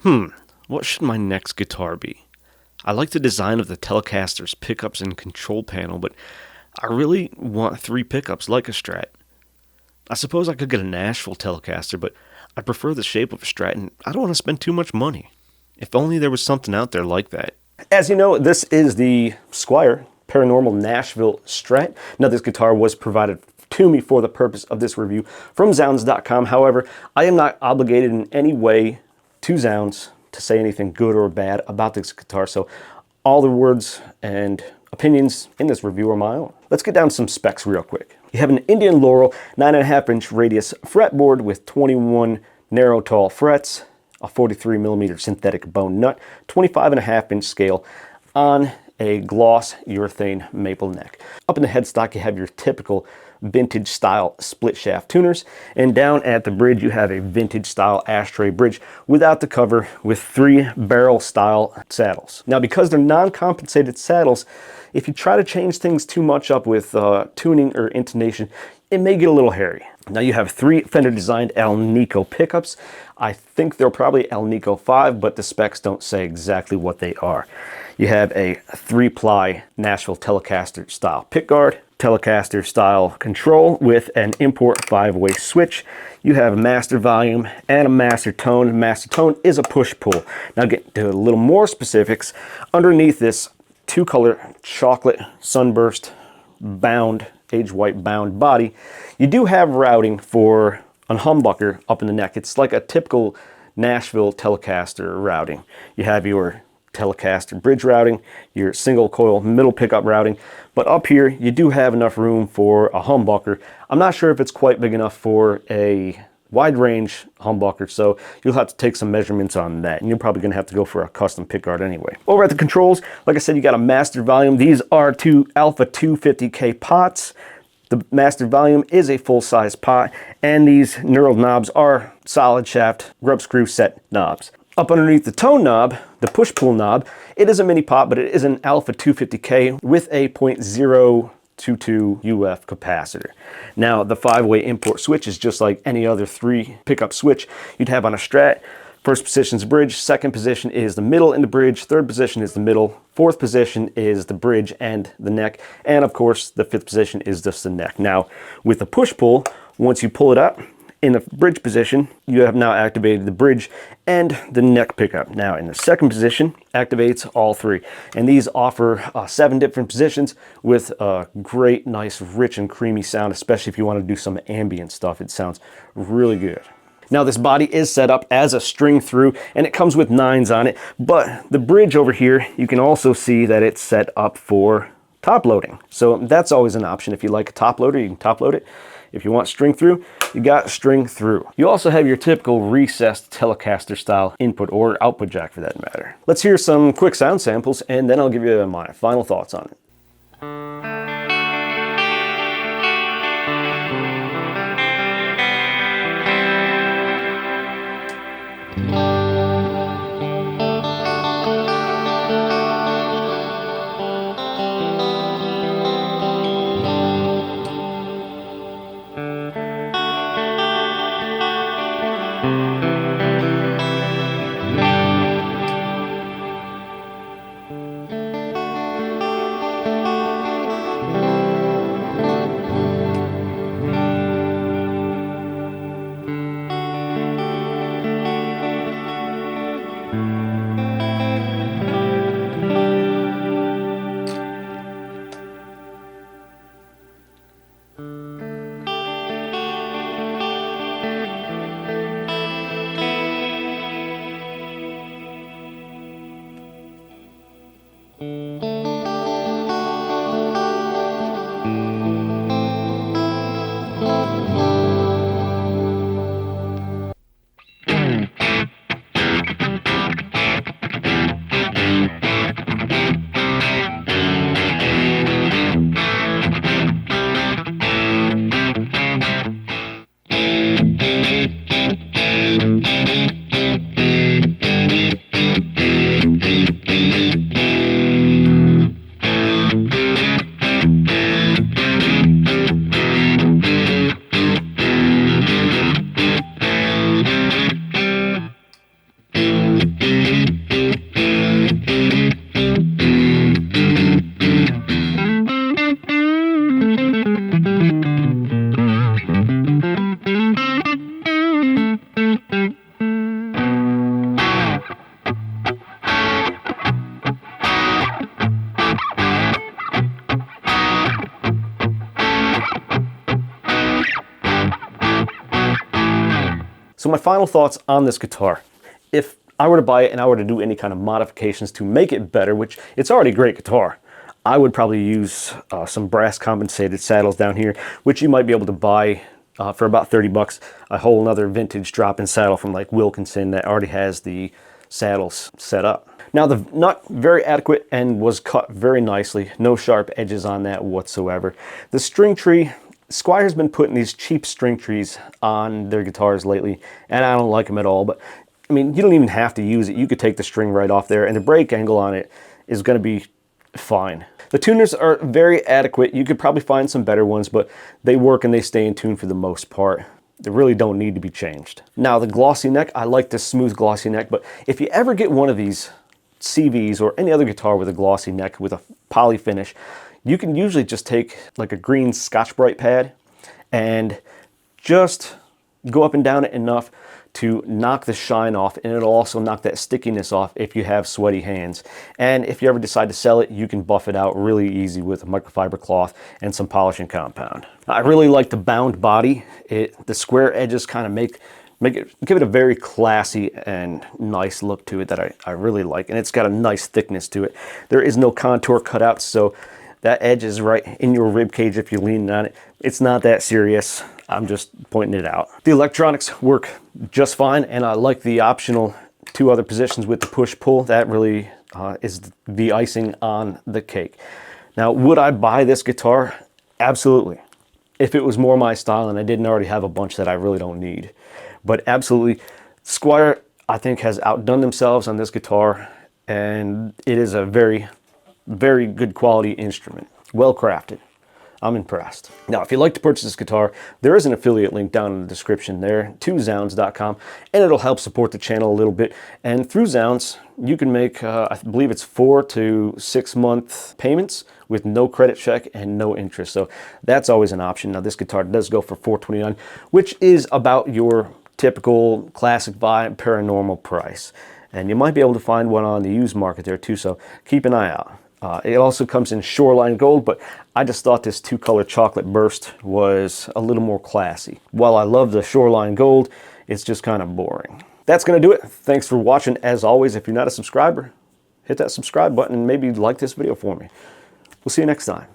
What should my next guitar be? I like the design of the Telecaster's pickups and control panel, but I really want three pickups like a Strat. I suppose I could get a Nashville Telecaster, but I prefer the shape of a Strat and I don't want to spend too much money. If only there was something out there like that. As you know, this is the Squier Paranormal Nashville Strat. Now, this guitar was provided to me for the purpose of this review from Zounds.com. However, I am not obligated in any way to Zounds to say anything good or bad about this guitar, so all the words and opinions in this review are my own. Let's get down to some specs real quick. You have an Indian Laurel 9.5-inch radius fretboard with 21 narrow tall frets, a 43mm synthetic bone nut, 25.5-inch scale on a gloss urethane maple neck. Up in the headstock, you have your typical vintage style split shaft tuners, and down at the bridge you have a vintage style ashtray bridge without the cover with 3 barrel style saddles. Now, because they're non-compensated saddles, if you try to change things too much up with tuning or intonation, it may get a little hairy. Now, you have 3 Fender designed Alnico pickups. I think they're probably Alnico 5, but the specs don't say exactly what they are. You have a 3-ply Nashville Telecaster style pickguard, Telecaster style control with an import 5-way switch. You have a master volume and a master tone. Master tone is a push-pull. Now, get to a little more specifics. Underneath this 2-color chocolate sunburst bound, age white bound body, you do have routing for a humbucker up in the neck. It's like a typical Nashville Telecaster routing. You have your Telecaster bridge routing, your single coil middle pickup routing, but up here you do have enough room for a humbucker. I'm not sure if it's quite big enough for a wide range humbucker, so you'll have to take some measurements on that, and you're probably going to have to go for a custom pickguard anyway. Over at the controls, like I said, you got a master volume. These are 2 Alpha 250K pots. The master volume is a full-size pot, and these knurled knobs are solid shaft grub screw set knobs. Up underneath the tone knob, the push-pull knob, it is a mini pot, but it is an Alpha 250K with a .022 UF capacitor. Now, the 5-way import switch is just like any other 3 pickup switch you'd have on a Strat. First position is the bridge, second position is the middle and the bridge, third position is the middle, fourth position is the bridge and the neck, and of course the 5th position is just the neck. Now, with the push-pull, once you pull it up, in the bridge position, you have now activated the bridge and the neck pickup. Now, in the second position, activates all 3. And these offer 7 different positions with a great, nice, rich, and creamy sound, especially if you want to do some ambient stuff. It sounds really good. Now, this body is set up as a string through, and it comes with 9s on it, but the bridge over here, you can also see that it's set up for top loading. So that's always an option. If you like a top loader, you can top load it. If you want string through, you got string through. You also have your typical recessed Telecaster style input or output jack for that matter. Let's hear some quick sound samples, and then I'll give you my final thoughts on it. So my final thoughts on this guitar. If I were to buy it and I were to do any kind of modifications to make it better, which it's already a great guitar, I would probably use some brass compensated saddles down here, which you might be able to buy for about 30 bucks. A whole another vintage drop-in saddle from like Wilkinson that already has the saddles set up. Now the nut, very adequate and was cut very nicely. No sharp edges on that whatsoever. The string tree, Squier's been putting these cheap string trees on their guitars lately, and I don't like them at all. But I mean, you don't even have to use it. You could take the string right off there, and the break angle on it is going to be fine. The tuners are very adequate. You could probably find some better ones, but they work and they stay in tune for the most part. They really don't need to be changed. Now the glossy neck, I like this smooth glossy neck, but if you ever get one of these CVs or any other guitar with a glossy neck with a poly finish, you can usually just take like a green Scotch-Brite pad and just go up and down it enough to knock the shine off, and it'll also knock that stickiness off if you have sweaty hands. And if you ever decide to sell it, you can buff it out really easy with a microfiber cloth and some polishing compound. I really like the bound body. The square edges kind of give it a very classy and nice look to it that I really like, and it's got a nice thickness to it. There is no contour cutout, so that edge is right in your rib cage if you're leaning on it. It's not that serious. I'm just pointing it out. The electronics work just fine, and I like the optional 2 other positions with the push-pull. That really is the icing on the cake. Now, would I buy this guitar? Absolutely. If it was more my style and I didn't already have a bunch that I really don't need. But absolutely, Squier, I think, has outdone themselves on this guitar, and it is a very, very good quality instrument. Well crafted. I'm impressed. Now, if you'd like to purchase this guitar, there is an affiliate link down in the description there to zounds.com, and it'll help support the channel a little bit. And through Zounds, you can make, I believe it's 4 to 6 month payments with no credit check and no interest. So that's always an option. Now, this guitar does go for $429, which is about your typical classic vibe paranormal price. And you might be able to find one on the used market there too, so keep an eye out. It also comes in shoreline gold, but I just thought this 2-color chocolate burst was a little more classy. While I love the shoreline gold, it's just kind of boring. That's going to do it. Thanks for watching. As always, if you're not a subscriber, hit that subscribe button and maybe like this video for me. We'll see you next time.